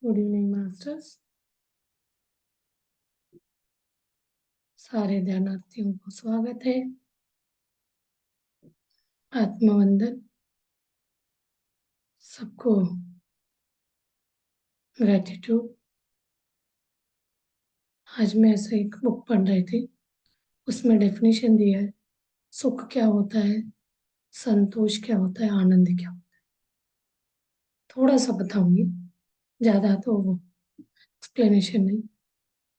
Good evening masters. सारे ध्यानार्थियों को स्वागत है। आत्मवंदन। सबको ग्रेटिट्यूड। आज मैं ऐसे एक बुक पढ़ रही थी, उसमें डेफिनेशन दिया है सुख क्या होता है, संतोष क्या होता है, आनंद क्या होता है। थोड़ा सा बताऊंगी, ज्यादा तो वो एक्सप्लेनेशन नहीं।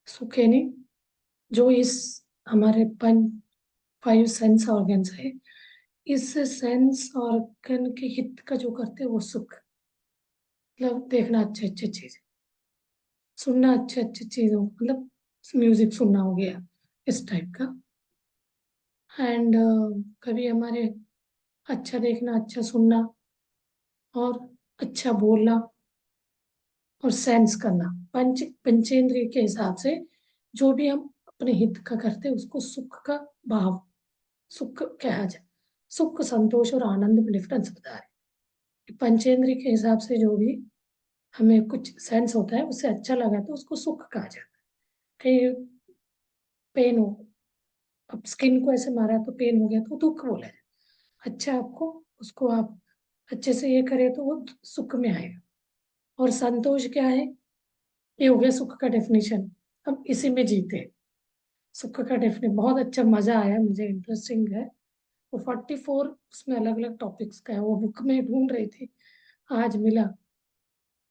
सुख है नहीं, जो इस हमारे पंच 5 सेंस ऑर्गन्स है, इस सेंस ऑर्गन के हित का जो करते हैं वो सुख। मतलब देखना अच्छे अच्छे चीज, सुनना अच्छे अच्छे चीजों, मतलब म्यूजिक सुनना हो गया, इस टाइप का। एंड कभी हमारे अच्छा देखना, अच्छा सुनना, और अच्छा बोलना, और सेंस करना, पंचेंद्रिय के हिसाब से जो भी हम अपने हित का करते हैं उसको सुख का भाव, सुख कहा जाए। सुख, संतोष और आनंद में डिफरेंस बता रहे। पंचेंद्रिय के हिसाब से जो भी हमें कुछ सेंस होता है उससे अच्छा लगा तो उसको सुख कहा जाता है। कहीं पेन हो, अब स्किन को ऐसे मारा तो पेन हो गया तो दुख बोला है। अच्छा आपको, उसको आप अच्छे से ये करें तो वो सुख में आएगा। और संतोष क्या है, ये हो गया सुख का डेफिनेशन। अब इसी में जीते हैं। सुख का डेफिनेशन बहुत अच्छा, मजा आया मुझे, इंटरेस्टिंग है। वो 44 उसमें अलग अलग टॉपिक्स का है, वो बुक में ढूंढ रही थी, आज मिला।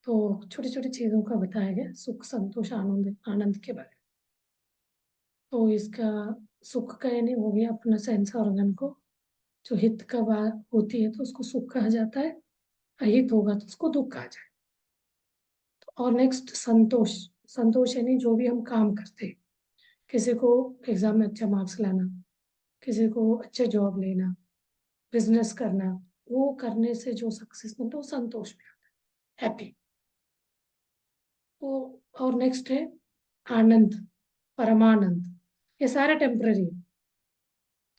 तो छोटी छोटी चीजों का बताया गया, सुख संतोष आनंद, आनंद के बारे में। तो इसका सुख का यानी हो गया अपना सेंस ऑर्गन को जो हित का बात होती है तो उसको सुख कहा जाता है, अहित होगा तो उसको दुख कहा जाए। तो और नेक्स्ट संतोष। संतोष यानी जो भी हम काम करते हैं, किसी को एग्जाम में अच्छा मार्क्स लाना, किसी को अच्छे जॉब लेना, बिजनेस करना, वो करने से जो सक्सेस मिलता है वो संतोष में आता है, हैप्पी। वो और नेक्स्ट है आनंद, परमानंद। ये सारे टेम्पररी,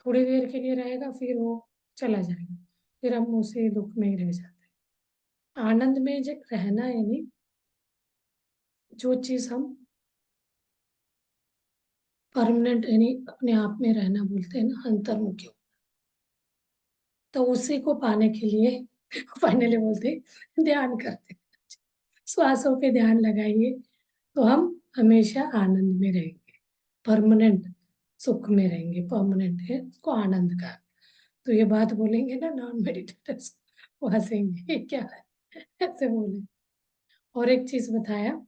थोड़ी देर के लिए रहेगा फिर वो चला जाएगा, फिर हम उसी दुख में ही रह जाते हैं। आनंद में जो रहना यानी जो चीज हम परमानेंट यानी अपने आप में रहना बोलते हैं ना, अंतर्मुखी। तो उसी को पाने के लिए फाइनली बोलते हैं, ध्यान करते हैं। श्वासों पे ध्यान लगाइए तो हम हमेशा आनंद में रहेंगे, परमानेंट सुख में रहेंगे। परमानेंट है उसको आनंद का। तो ये बात बोलेंगे ना नॉन मेडिटेटर्स, वो हंसेंगे, ये क्या है, ऐसे बोले। और एक चीज बताया,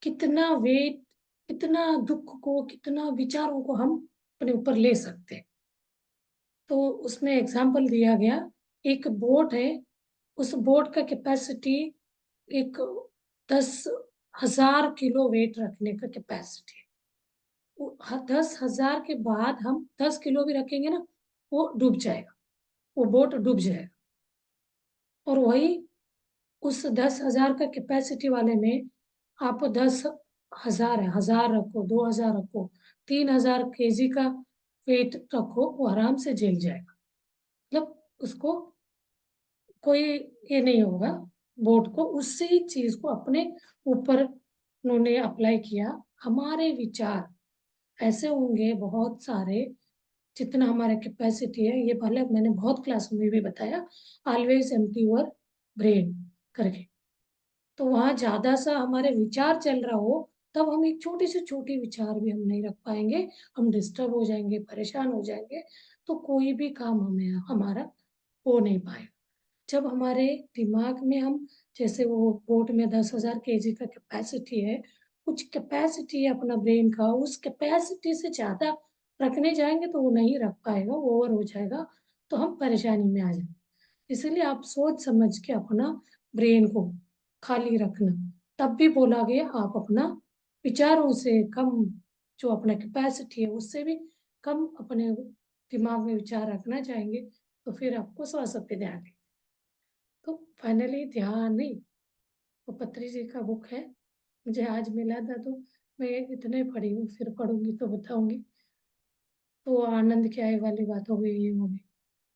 कितना वेट, कितना दुख को, कितना विचारों को हम अपने ऊपर ले सकते हैं। तो उसमें एग्जाम्पल दिया गया, एक बोट है, उस बोट का कैपेसिटी एक 10,000 किलो वेट रखने का कैपेसिटी है। 10,000 के बाद हम 10 किलो भी रखेंगे ना, वो डूब जाएगा, वो बोट डूब जाएगा। और वही उस 10,000 का कैपेसिटी वाले में आप 10,000 है, 1,000 रखो, 2,000 रखो, 3,000 केजी का वेट रखो, वो आराम से झेल जाएगा। मतलब उसको कोई ये नहीं होगा। बोट को उसी चीज को अपने ऊपर उन्होंने अप्लाई किया। हमारे विचार ऐसे होंगे बहुत सारे, जितना हमारा कैपेसिटी है, ये पहले मैंने बहुत क्लास में भी बताया, ऑलवेज एम्प्टी योर ब्रेन करके। तो वहां ज्यादा सा हमारे विचार चल रहा हो तब हम एक छोटी से छोटी विचार भी हम नहीं रख पाएंगे, हम डिस्टर्ब हो जाएंगे, परेशान हो जाएंगे। तो कोई भी काम हमें हमारा हो नहीं पाएगा। जब हमारे दिमाग में हम, जैसे वो बोट में 10,000 केजी का कैपेसिटी है, कुछ कैपेसिटी है अपना ब्रेन का, उस कैपेसिटी से ज्यादा रखने जाएंगे तो वो नहीं रख पाएगा, वो ओवर हो जाएगा, तो हम परेशानी में आ जाएंगे। इसलिए आप सोच समझ के अपना ब्रेन को खाली रखना। तब भी बोला गया आप अपना विचारों से कम, जो अपना कैपेसिटी है उससे भी कम अपने दिमाग में विचार रखना चाहेंगे, तो फिर आपको श्वास पे ध्यान दें। तो फाइनली ध्यान नहीं, वो पत्री जी का बुक है, मुझे आज मिला था तो मैं इतने पढ़ी हूँ, फिर पढ़ूंगी तो बताऊंगी। तो आनंद क्या है वाली बात हो गई, ये हो गई।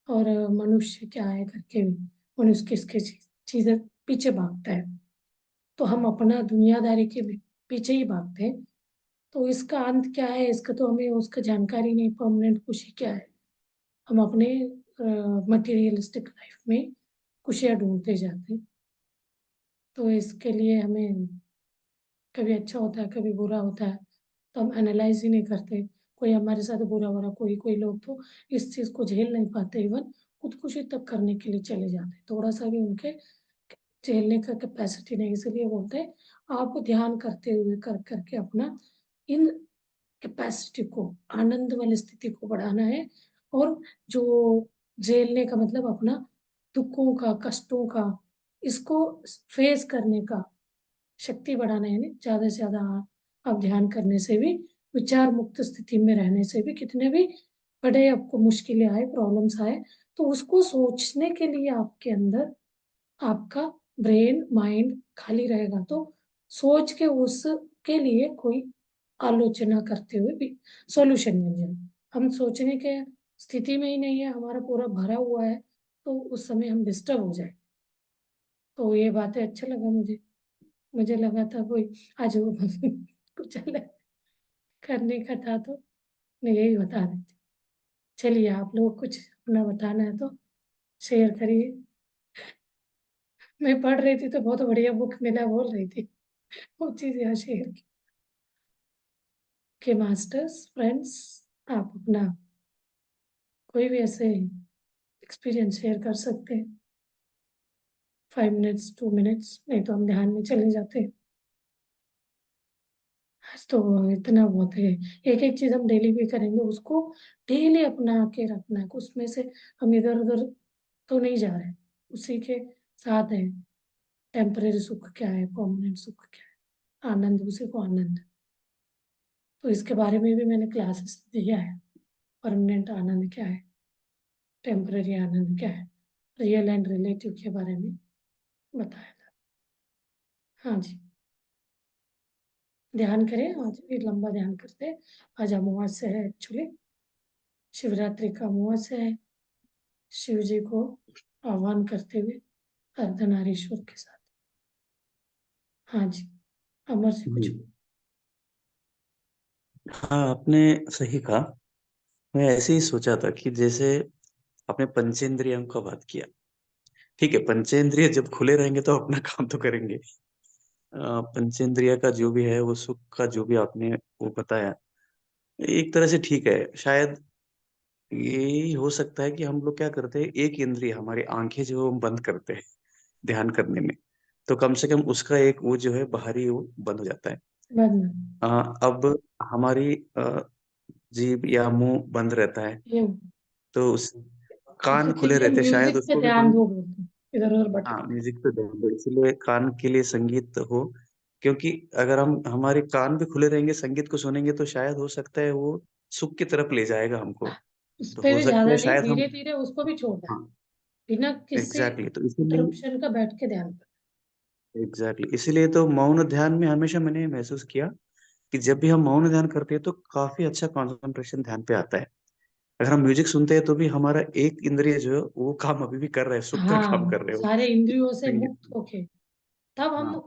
और मनुष्य क्या है करके भी, मनुष्य किसके चीजें पीछे भागता है। तो हम अपना दुनियादारी के पीछे ही भागते हैं। तो इसका अंत क्या है, इसका तो हमें उसका जानकारी नहीं, परमानेंट खुशी क्या है। हम अपने मटेरियलिस्टिक लाइफ में खुशियाँ ढूंढते जाते हैं। तो इसके लिए हमें कभी अच्छा होता है, कभी बुरा होता है, तो हम एनालाइज ही नहीं करते। कोई हमारे साथ बुरा हो रहा, कोई कोई लोग तो इस चीज को झेल नहीं पाते, इवन खुदकुशी तक करने के लिए चले जाते हैं। थोड़ा सा भी उनके झेलने का कैपेसिटी नहीं, इसलिए बोलते हैं आप ध्यान करते हुए कर करके अपना इन कैपेसिटी को, आनंद वाली स्थिति को बढ़ाना है। और जो झेलने का मतलब अपना दुखों का, कष्टों का, इसको फेस करने का शक्ति बढ़ाना है। नहीं, ज्यादा से ज्यादा आप ध्यान करने से भी, विचार मुक्त स्थिति में रहने से भी, कितने भी बड़े आपको मुश्किलें आए, प्रॉब्लम्स आए, तो उसको सोचने के लिए आपके अंदर आपका ब्रेन माइंड खाली रहेगा। तो सोच के उसके लिए कोई आलोचना करते हुए भी सॉल्यूशन मिल जाए। हम सोचने के स्थिति में ही नहीं है, हमारा पूरा भरा हुआ है, तो उस समय हम डिस्टर्ब हो जाए। तो ये बातें अच्छा लगा मुझे। मुझे लगा था कोई आज वो कुछ अलग करने का था, तो मैं यही बता रही थी। चलिए, आप लोग कुछ अपना बताना है तो शेयर करिए। मैं पढ़ रही थी तो बहुत बढ़िया बुक मिला, बोल रही थी वो चीज़ यहाँ शेयर की। के मास्टर्स फ्रेंड्स, आप अपना कोई भी ऐसे एक्सपीरियंस शेयर कर सकते हैं। 5 मिनट्स, 2 मिनट्स, नहीं तो हम ध्यान में चले जाते हैं। आज तो इतना बहुत है। एक एक चीज हम डेली भी करेंगे, उसको डेली अपना के रखना है। उसमें से हम इधर उधर तो नहीं जा रहे, उसी के साथ है। टेम्परेरी सुख क्या है, परमानेंट सुख क्या है, आनंद, उसी को आनंद। तो इसके बारे में भी मैंने क्लासेस दिया है। परमानेंट आनंद क्या है, टेम्परेरी आनंद क्या है, रियल एंड रिलेटिव के बारे में बताया था। हाँ जी, ध्यान करें, आज भी लंबा ध्यान करते हैं। आज अमावस्या है एक्चुअली, शिवरात्रि का अमावस्या है। शिव जी को आह्वान करते हुए अर्धनारीश्वर के साथ। हाँ जी, अमर जी जी। कुछ। हाँ, आपने सही कहा। मैं ऐसे ही सोचा था कि जैसे आपने पंचेंद्रियों का बात किया। ठीक है, पंचेंद्रिय जब खुले रहेंगे तो अपना काम तो करेंगे। पंचेंद्रिय का जो भी है, वो सुख का जो भी आपने वो बताया, एक तरह से ठीक है। शायद ये हो सकता है कि हम लोग क्या करते हैं, एक इंद्रिय हमारी आंखें जो हम बंद करते हैं ध्यान करने में, तो कम से कम उसका एक वो जो है बाहरी वो बंद हो जाता है। बंद। अब हमारी जीभ या मुंह बंद रहता है, ये तो उस कान उसके खुले लिए रहते हैं, शायद म्यूजिक पे उसको भी ध्यान हम। दो बोलते हैं, इधर उधर हाँ, भटक। म्यूजिक पे ध्यान दो, इसलिए कान के लिए संगीत हो। क्योंकि अगर हम हमारे कान भी खुले रहेंगे, संगीत को सुनेंगे, तो शायद हो सकता है वो सुख की तरफ ले जाएगा हमको। उस तो पे हो भी सकता ज्यादा है नहीं, शायद हम। धीरे धीरे उसको भी छोड़ना है, हाँ, बिना किसी एग्जैक्टली, तो इसीलिए। इंटरप्शन का बैठ के ध्यान करना। एग्जैक्टली, इसीलिए तो मौन ध्यान में हमेशा मैंने महसूस किया कि जब भी हम मौन ध्यान करते हैं तो काफी अच्छा कंसंट्रेशन ध्यान पे आता है। अगर हम म्यूजिक सुनते हैं तो भी हमारा एक इंद्रिय जो है वो काम अभी भी कर रहे हैं, सुख का काम हाँ, कर रहे हो। सारे इंद्रियों से संगीत। मुक्त होके तब हम हाँ।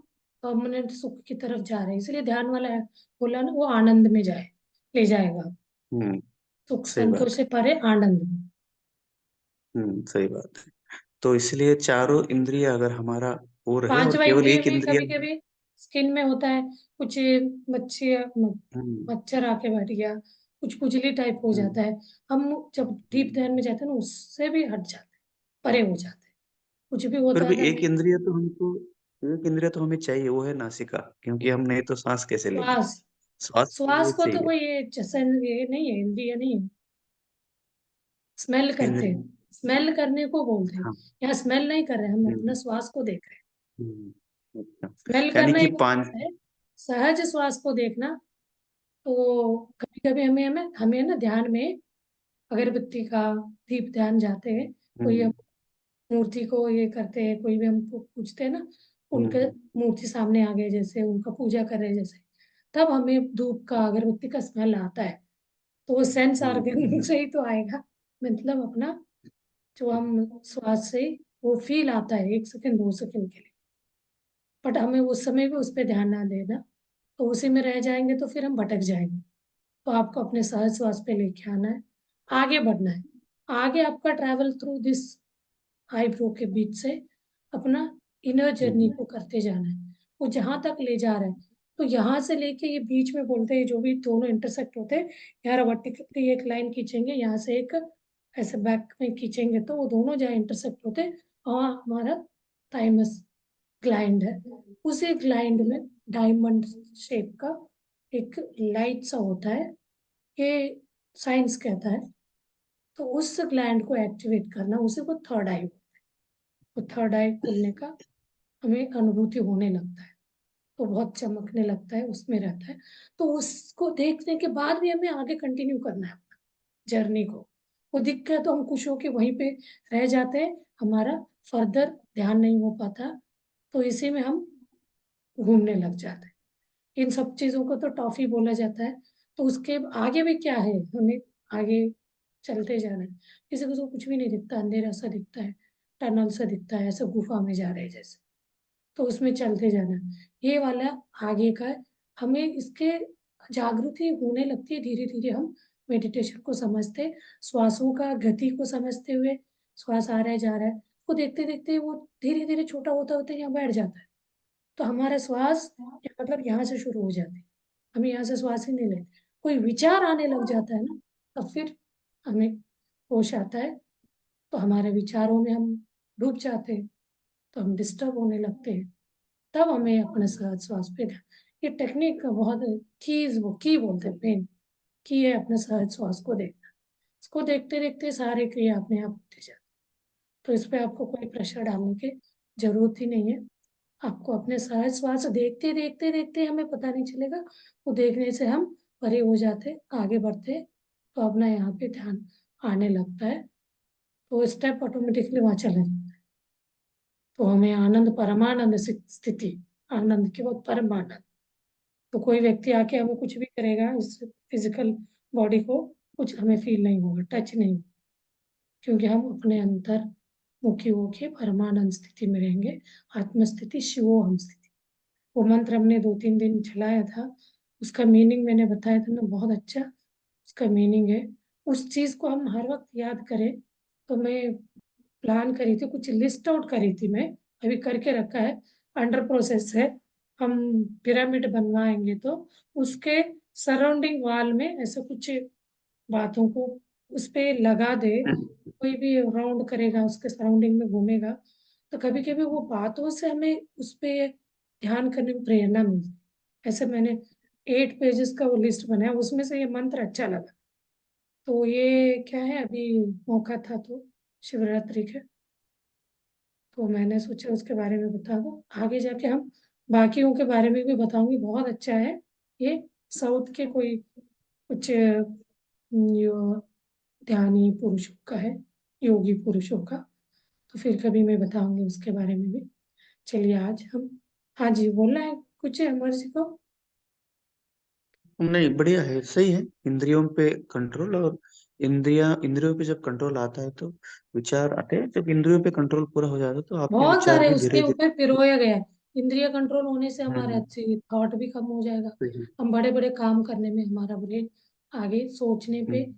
परमानेंट सुख की तरफ जा रहे हैं। इसलिए ध्यान वाला है, बोला ना, वो आनंद में जाए, ले जाएगा। हम्म। सुख सही संतोष बात से है। परे आनंद में। सही बात है। तो इसलिए चारों इंद्रिय अगर हमारा वो रहे और पांचवा केवल इंद्रिय एक भी इंद्रिय। कभी कभी स्किन में होता है कुछ, मच्छी हम्म। मच्छर आके बैठ गया, कुछ खुजली टाइप हो हम्म। जाता है। हम जब डीप हम्म। ध्यान में जाते हैं ना, उससे भी हट जाते हैं, परे हो जाते हैं। कुछ भी फिर होता भी है ना, एक इंद्रिय तो हमको, एक इंद्रिय तो हमें चाहिए, वो है नासिका। क्योंकि हम नहीं तो सांस कैसे लेंगे। श्वास। श्वास के श्वास लिए को तो चाहिए। कोई ये जैसे ये नहीं है, इंद्रिय नहीं है। स्मेल करते हैं, इंद्रिय। स्मेल करने को बोलते हैं। हाँ। यहाँ स्मेल नहीं कर रहे, हम अपना हम्म। श्वास को देख रहे हैं। अच्छा। स्मेल यानी करना कि एक पांच। होता है, सहज श्वास को देखना। तो कभी कभी हमें हमें हमें ना ध्यान में अगरबत्ती का दीप ध्यान जाते हैं, कोई हम हम्म। मूर्ति को ये करते हैं, कोई भी हम पूछते हैं ना, उनके हम्म। मूर्ति सामने आ गए जैसे, उनका पूजा कर रहे हैं जैसे, तब हमें धूप का, अगरबत्ती का स्मेल आता है। तो वो सेंस ऑर्गन हम्म। से ही तो आएगा, मतलब अपना जो हम श्वास से ही वो फील आता है, 1 सेकंड 2 सेकंड के लिए। बट हमें उस समय भी उस पर ध्यान ना देना, तो उसी में रह जाएंगे तो फिर हम भटक जाएंगे। तो आपको अपने सहज श्वास पे लेके आना है, आगे बढ़ना है। आगे आपका ट्रैवल थ्रू दिस आईब्रो के बीच से अपना इनर जर्नी को करते जाना है। वो जहां तक ले जा रहा है, तो यहाँ से लेके ये बीच में बोलते हैं जो भी दोनों इंटरसेक्ट होते हैं, यार वर्टिकली एक लाइन खींचेंगे, यहाँ से एक ऐसे बैक में खींचेंगे, तो वो दोनों जहाँ इंटरसेक्ट होते हैं वहाँ हमारा थाइमस ग्लैंड है। उसी ग्लैंड में डायमंड शेप का एक लाइट सा होता है, ये साइंस कहता है। तो उस ग्लैंड को एक्टिवेट करना, उसी को थर्ड आई, तो थर्ड आई खुलने का हमें अनुभूति होने लगता है, तो बहुत चमकने लगता है, उसमें रहता है। तो उसको देखने के बाद भी हमें आगे कंटिन्यू करना है जर्नी को। वो दिख गया तो हम खुश होके वहीं पे रह जाते हैं, हमारा फर्दर ध्यान नहीं हो पाता, तो इसी में हम घूमने लग जाते हैं। इन सब चीजों को तो टॉफी बोला जाता है। तो उसके आगे भी क्या है, हमें आगे चलते जाना है। किसी को तो कुछ भी नहीं दिखता, अंधेरा सा दिखता है, टनल सा दिखता है, ऐसे गुफा में जा रहे हैं जैसे, तो उसमें चलते जाना है। ये वाला आगे का है। हमें इसके जागृति होने लगती है धीरे धीरे, हम मेडिटेशन को समझते, श्वासों का गति को समझते हुए, श्वास आ रहा है जा रहा है, वो देखते देखते वो धीरे धीरे छोटा होता होता यहाँ बैठ जाता है। तो हमारा श्वास मतलब यहाँ से शुरू हो जाती है, हम यहाँ से श्वास ही नहीं लेते। कोई विचार आने लग जाता है ना, तब फिर हमें होश आता है, तो हमारे विचारों में हम डूब जाते हैं, तो हम डिस्टर्ब होने लगते हैं। तब हमें अपने सहज श्वास पे ध्यान, ये टेक्निक का बहुत कीज, वो की बोलते हैं मेन की है, अपने सहज श्वास को देखना। इसको देखते देखते सारे क्रिया अपने आप होते जाते, तो इस पे आपको कोई प्रेशर डालने की जरूरत ही नहीं है। आपको अपने सहज श्वास देखते देखते देखते हमें पता नहीं चलेगा, वो देखने से हम परे हो जाते, आगे बढ़ते, तो अपना यहाँ पे ध्यान आने लगता है, तो स्टेप ऑटोमेटिकली वहां चला जाता है। तो हमें आनंद, परमानंद स्थिति, आनंद के बाद परमानंद। तो कोई व्यक्ति आके हमें कुछ भी करेगा, इस फिजिकल बॉडी को कुछ हमें फील नहीं होगा, टच नहीं होगा, क्योंकि हम अपने अंतर मुखी होके परमानंद स्थिति में रहेंगे। आत्म स्थिति, शिवोहम स्थिति, वो मंत्र हमने 2-3 दिन चलाया था, उसका मीनिंग मैंने बताया था ना, बहुत अच्छा उसका मीनिंग है। उस चीज को हम हर वक्त याद करें। तो मैं प्लान करी थी, कुछ लिस्ट आउट करी थी मैं, अभी करके रखा है, अंडर प्रोसेस है। हम पिरामिड बनवाएंगे तो उसके सराउंडिंग वॉल में ऐसे कुछ बातों को उस पे लगा दे, कोई भी राउंड करेगा उसके सराउंडिंग में घूमेगा, तो कभी कभी वो बातों से हमें उस पे ध्यान करने में प्रेरणा मिलती है। ऐसे मैंने 8 पेजेस का वो लिस्ट बनाया, उसमें से ये मंत्र अच्छा लगा, तो ये क्या है, अभी मौका था तो शिवरात्रि के, तो मैंने सोचा उसके बारे में बता दो। आगे जाके हम बाकियों के बारे में भी बताऊंगी, बहुत अच्छा है ये। साउथ के कोई कुछ ध्यानी पुरुषों का है, योगी पुरुषों का, तो फिर कभी मैं बताऊंगी उसके बारे में भी। चलिए आज हम, हाँ जी बोलना है कुछ है मर्जी को। नहीं, बढ़िया है, सही है। इंद्रियों पे कंट्रोल, और इंद्रियों पे जब कंट्रोल आता है तो विचार आते हैं। जब इंद्रियों पे कंट्रोल पूरा हो जाता है तो आपके बहुत विचार सारे भी उसके धीरे धीरे। ऊपर पिरोया गया है। इंद्रिय कंट्रोल होने से हमारे हम्म। अच्छे थॉट भी कम हो जाएगा, सही। हम बड़े बड़े काम करने में हमारा ब्रेन आगे सोचने पे हम्म।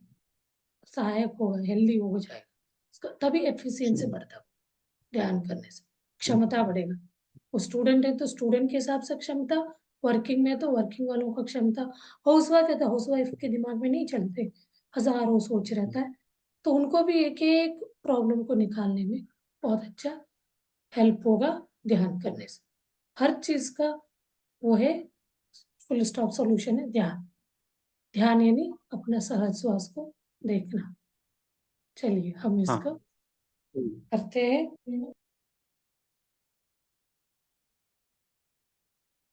सहायक होगा, हेल्दी हो जाएगा, तभी एफिशिएंसी सही। बढ़ता है। ध्यान करने से क्षमता बढ़ेगा। वो स्टूडेंट है तो स्टूडेंट के हिसाब से क्षमता, वर्किंग में तो वर्किंग वालों का क्षमता, हाउसवाइफ है तो हाउसवाइफ के दिमाग में नहीं चलते, हजारों सोच रहता है, तो उनको भी एक एक प्रॉब्लम को निकालने में बहुत अच्छा हेल्प होगा ध्यान करने से। हर चीज का वो है, फुल स्टॉप सॉल्यूशन है ध्यान। ध्यान यानी अपना सहज श्वास को देखना। चलिए हम हाँ। इसको करते हैं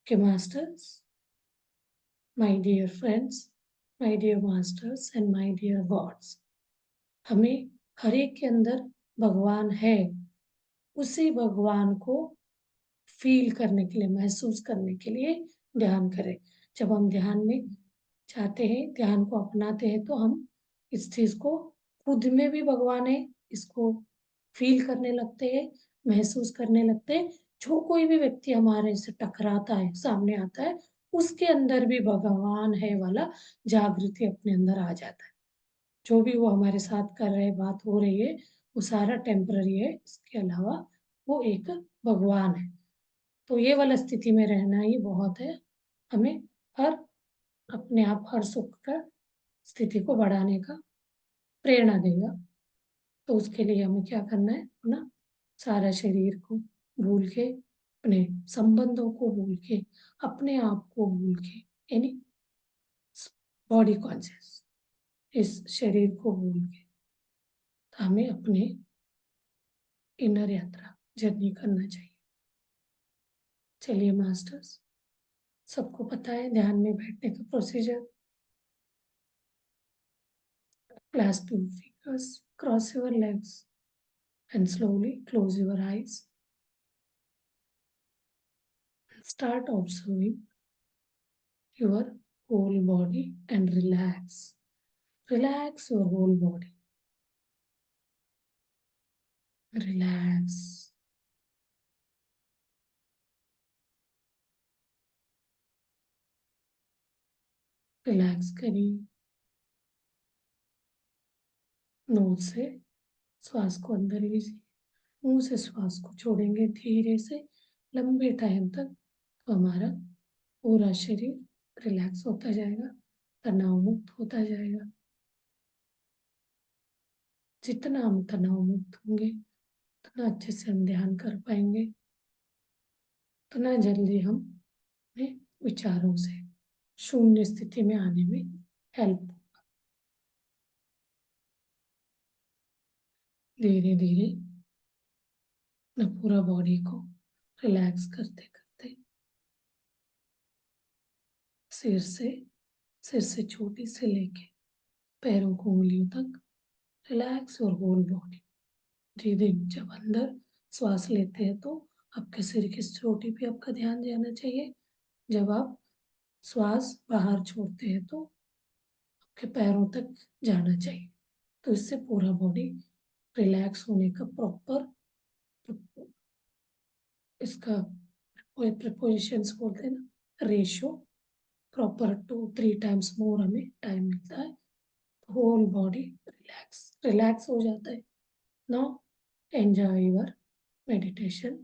कि masters, my dear friends, my dear masters and my dear gods, हमें हर एक के अंदर भगवान है, उसी भगवान को फील करने के लिए, महसूस करने के लिए ध्यान करें। जब हम ध्यान में चाहते हैं, ध्यान को अपनाते हैं, तो हम इस चीज को, खुद में भी भगवान है इसको फील करने लगते हैं, महसूस करने लगते हैं, जो कोई भी व्यक्ति हमारे से टकराता है, सामने आता है, उसके अंदर भी भगवान है वाला जागृति अपने अंदर आ जाता है। जो भी वो हमारे साथ कर रहे हैं, बात हो रही है, वो सारा टेम्पररी है, इसके अलावा वो एक भगवान है। तो ये वाला स्थिति में रहना ही बहुत है, हमें हर अपने आप हर सुख का स्थिति को बढ़ाने का प्रेरणा देगा। तो उसके लिए हमें क्या करना है, अपना सारा शरीर को भूल के, अपने संबंधों को भूल के, अपने आप को भूल के, यानी बॉडी कॉन्शियस, इस शरीर को भूल के हमें अपने इनर यात्रा जर्नी करना चाहिए। चलिए मास्टर्स, सबको पता है ध्यान में बैठने का procedure. Clasp your fingers, cross your legs, and slowly close your eyes. Start observing your whole body and relax. Relax your whole body. Relax. Relax करिए। नोज से श्वास को अंदर लीजिए, मुंह से श्वास को छोड़ेंगे धीरे से लंबे टाइम तक, तो हमारा पूरा शरीर रिलैक्स होता जाएगा, तनाव मुक्त होता जाएगा। जितना हम तनाव मुक्त होंगे, उतना अच्छे से हम ध्यान कर पाएंगे, उतना जल्दी हम अपने विचारों से शून्य स्थिति में आने में हेल्प। धीरे धीरे अपना पूरा बॉडी को रिलैक्स करते करते सिर से चोटी से लेके पैरों को उंगलियों तक रिलैक्स और होल बॉडी। धीरे जब अंदर श्वास लेते हैं तो आपके सिर की चोटी पे आपका ध्यान जाना चाहिए। जब आप श्वास बाहर छोड़ते हैं तो आपके पैरों तक जाना चाहिए। तो इससे पूरा बॉडी रिलैक्स होने का प्रॉपर इसका प्रिपोजिशंस बोलते हैं ना, रेशियो प्रॉपर 2-3 टाइम्स मोर हमें टाइम मिलता है। होल बॉडी रिलैक्स हो जाता है। Now enjoy your meditation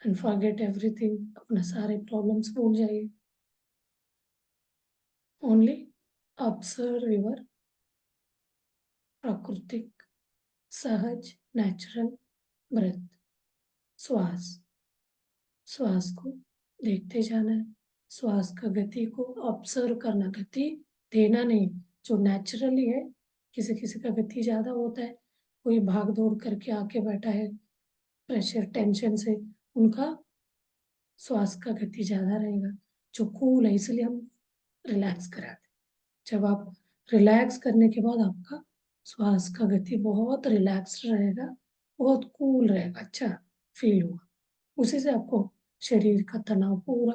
and forget everything. अपना सारे प्रॉब्लम्स भूल जाइए। ओनली ऑब्जर्व योर प्राकृतिक सहज नेचुरल ब्रेथ। श्वास श्वास को देखते जाना है, श्वास का गति को ऑब्जर्व करना, गति देना नहीं, जो नेचुरली है। किसी किसी का गति ज्यादा होता है, कोई भाग दौड़ करके आके बैठा है प्रेशर टेंशन से, उनका श्वास का गति ज्यादा रहेगा। जो कूल है इसलिए हम रिलैक्स कराते। जब आप रिलैक्स करने के बाद आपका श्वास का गति बहुत रिलैक्स रहेगा, बहुत कूल रहेगा, अच्छा फील होगा। उसी से आपको शरीर का तनाव पूरा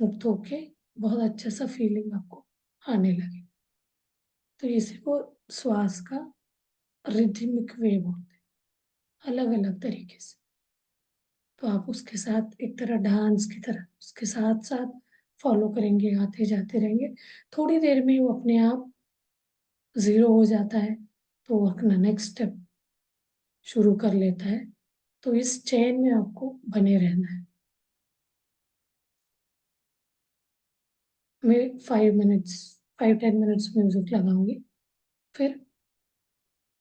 मुक्त होके बहुत अच्छा सा फीलिंग आपको आने लगे। तो इसी को श्वास का रिदमिक वे बोलते हैं, अलग अलग तरीके से। तो आप उसके साथ एक तरह डांस की तरह उसके साथ साथ फॉलो करेंगे, आते जाते रहेंगे। थोड़ी देर में वो अपने आप जीरो हो जाता है, तो वो अपना नेक्स्ट स्टेप शुरू कर लेता है। तो इस चेन में आपको बने रहना है। मैं 5-10 मिनट्स म्यूजिक लगाऊंगी, फिर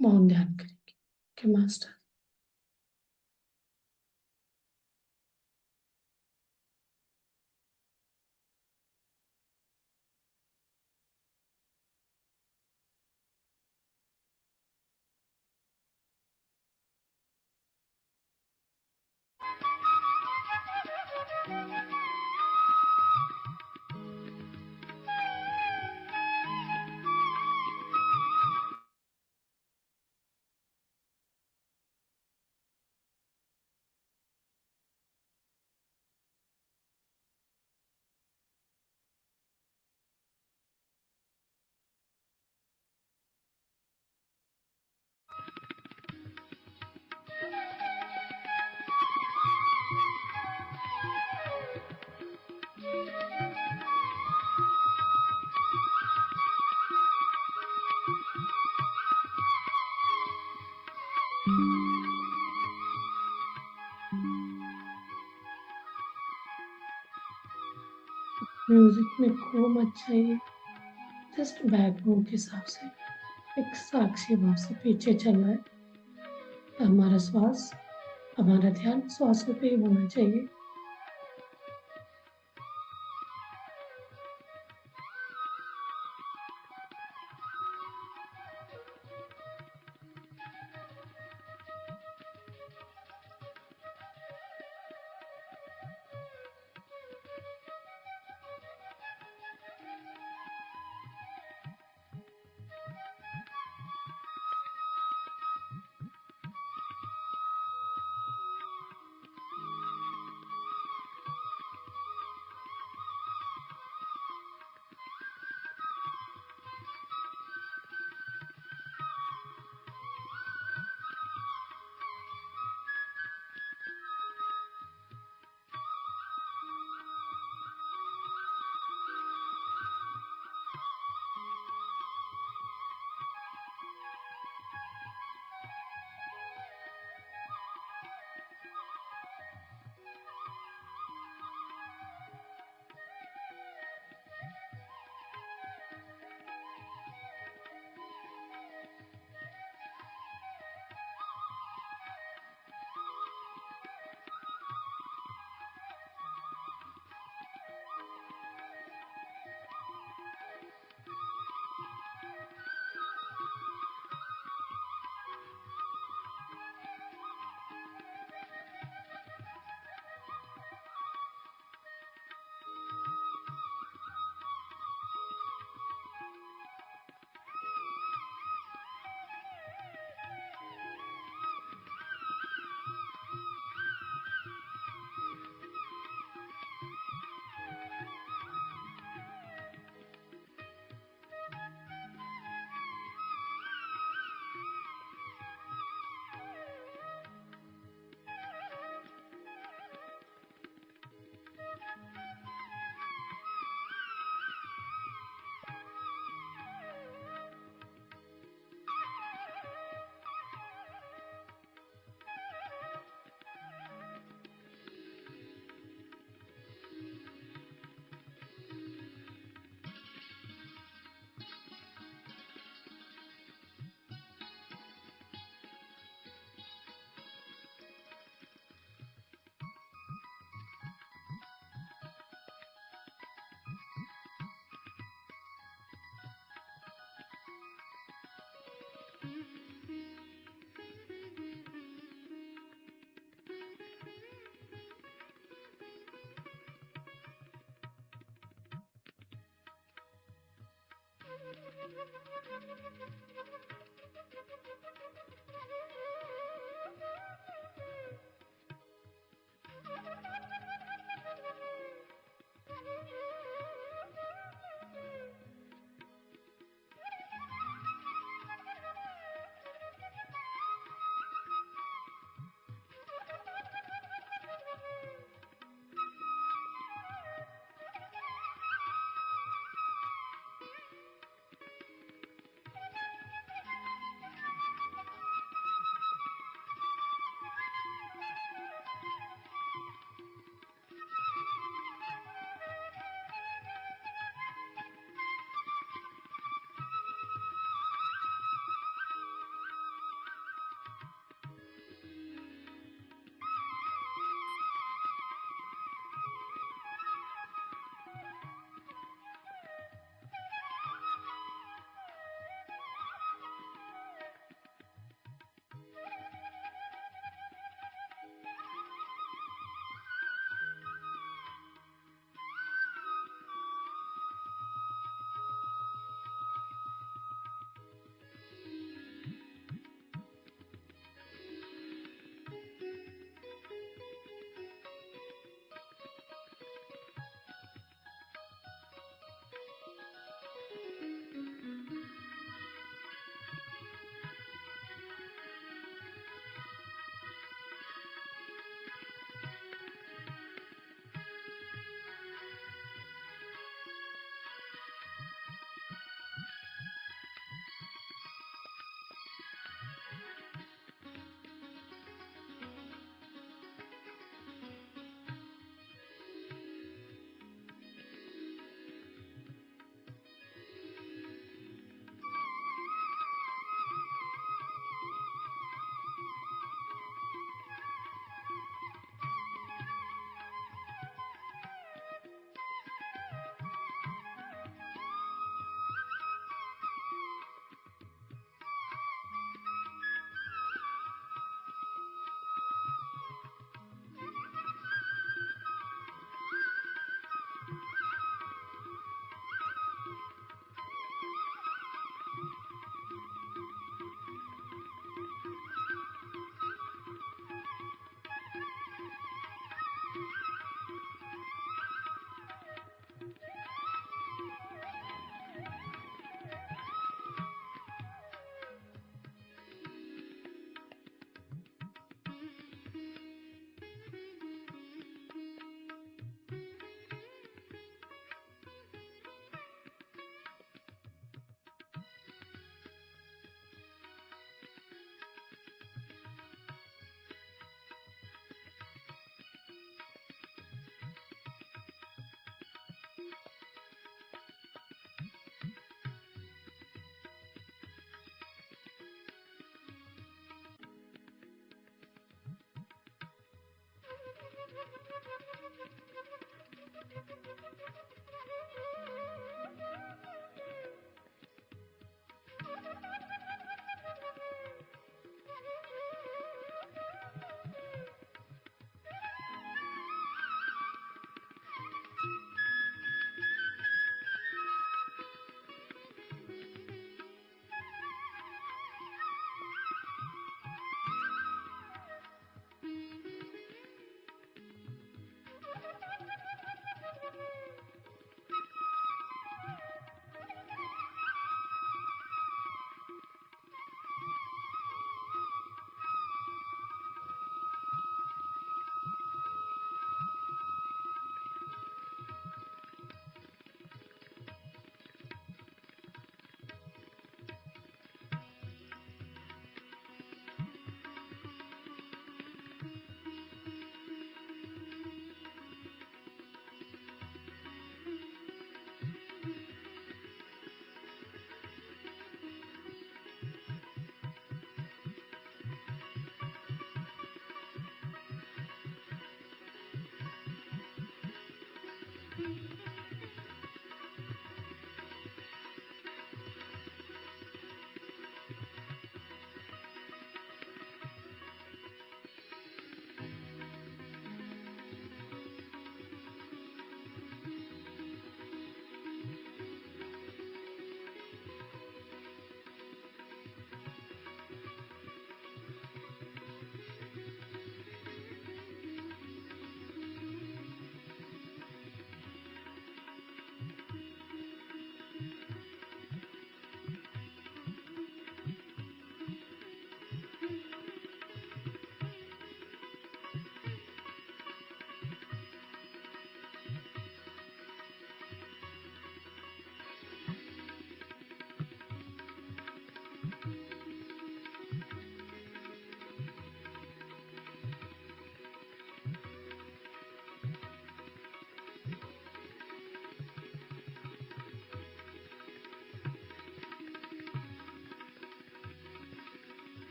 मौन ध्यान करेंगे। Okay master. म्यूजिक में खो मत जाइए, जस्ट बैकग्राउंड के हिसाब से एक साक्षी भाव से पीछे चलना है। हमारा श्वास, हमारा ध्यान श्वासों पे ही होना चाहिए।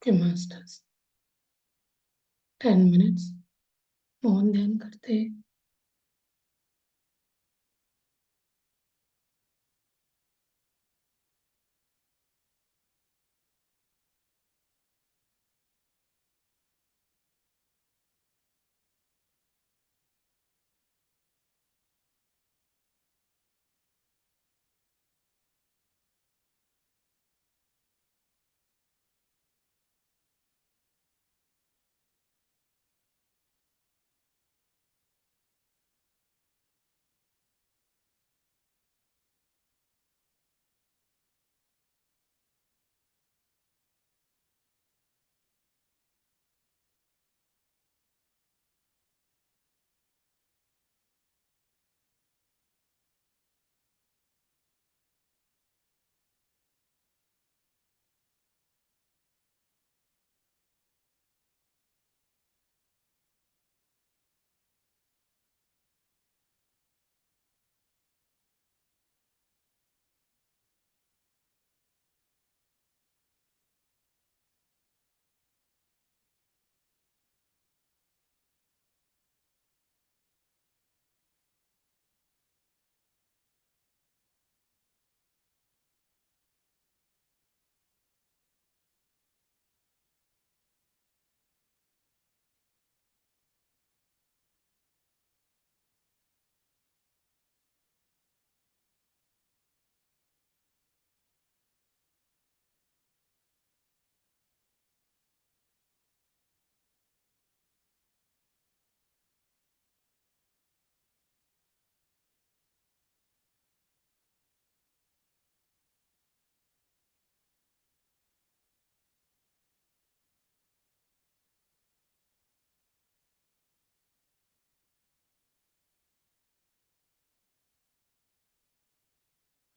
ओके मास्टर्स, 10 मिनट्स मौन ध्यान करते हैं।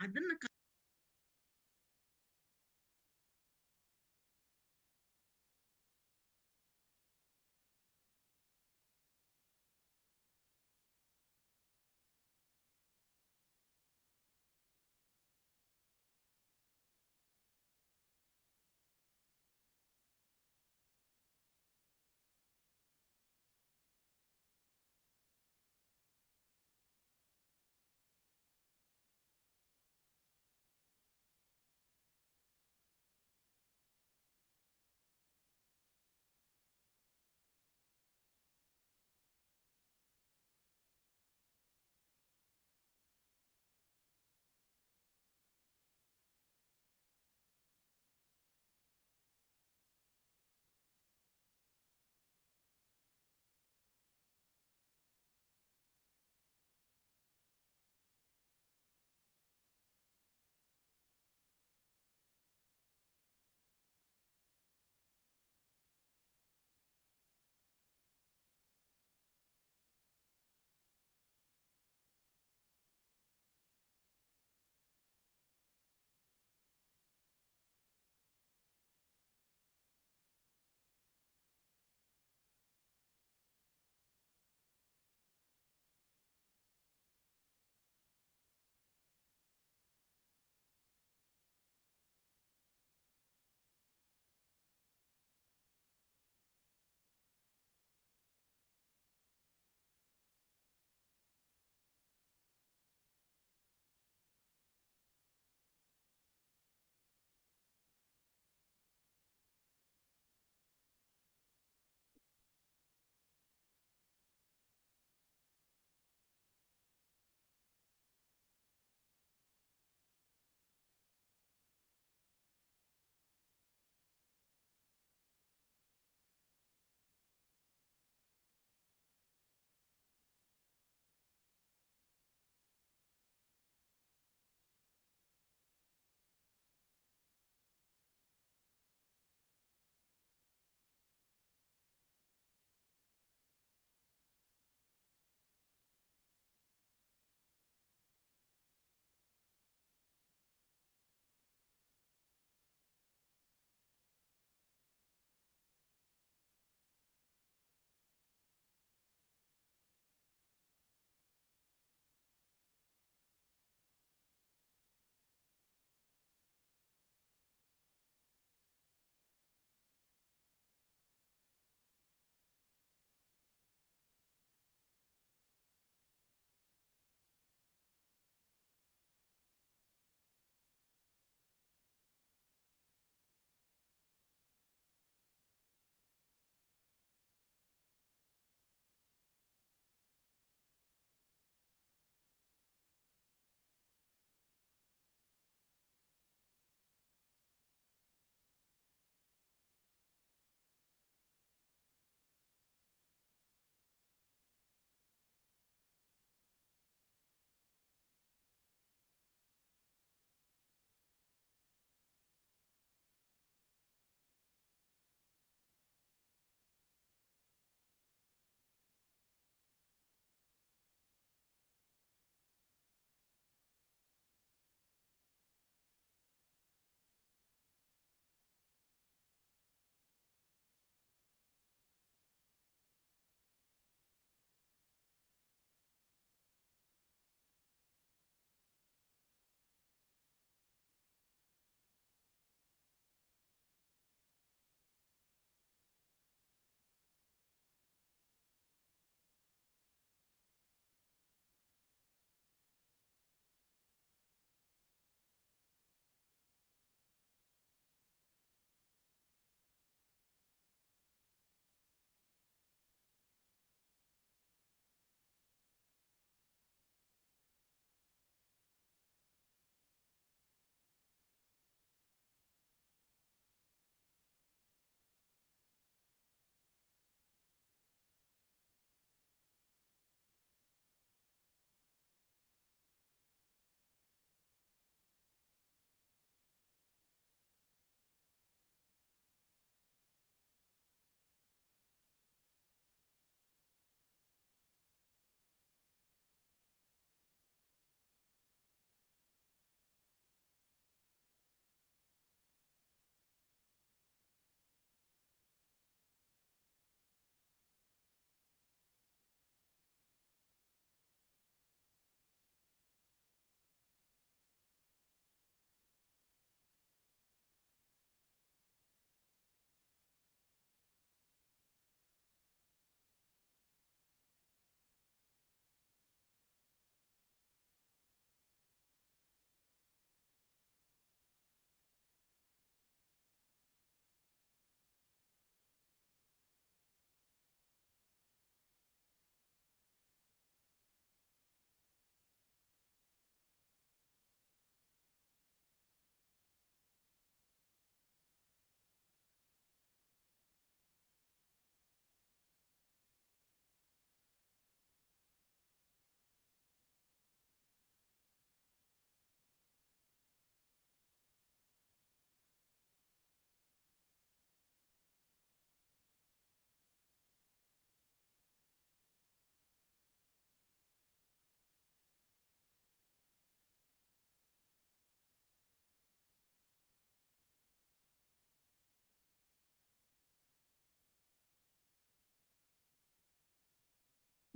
ಅದನ್ನ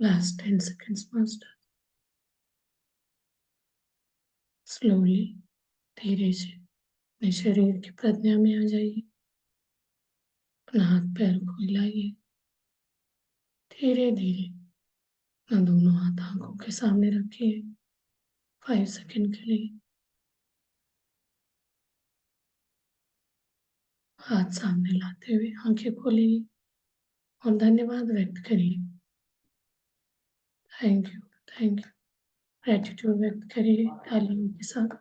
Last 10 seconds, master. स्लोली, धीरे से अपने शरीर की प्रज्ञा में आ जाइए। अपना हाथ पैर को हिलाइए। धीरे धीरे अपना दोनों हाथ आंखों के सामने रखिए 5 सेकंड के लिए। हाथ सामने लाते हुए आंखें खोलिए और धन्यवाद व्यक्त करिए। Thank you, thank you. Gratitude व्यक्त करिए तालियों के साथ।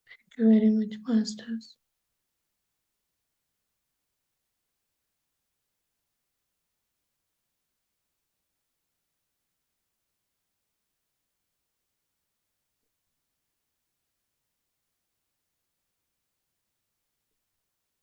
Thank you very much masters.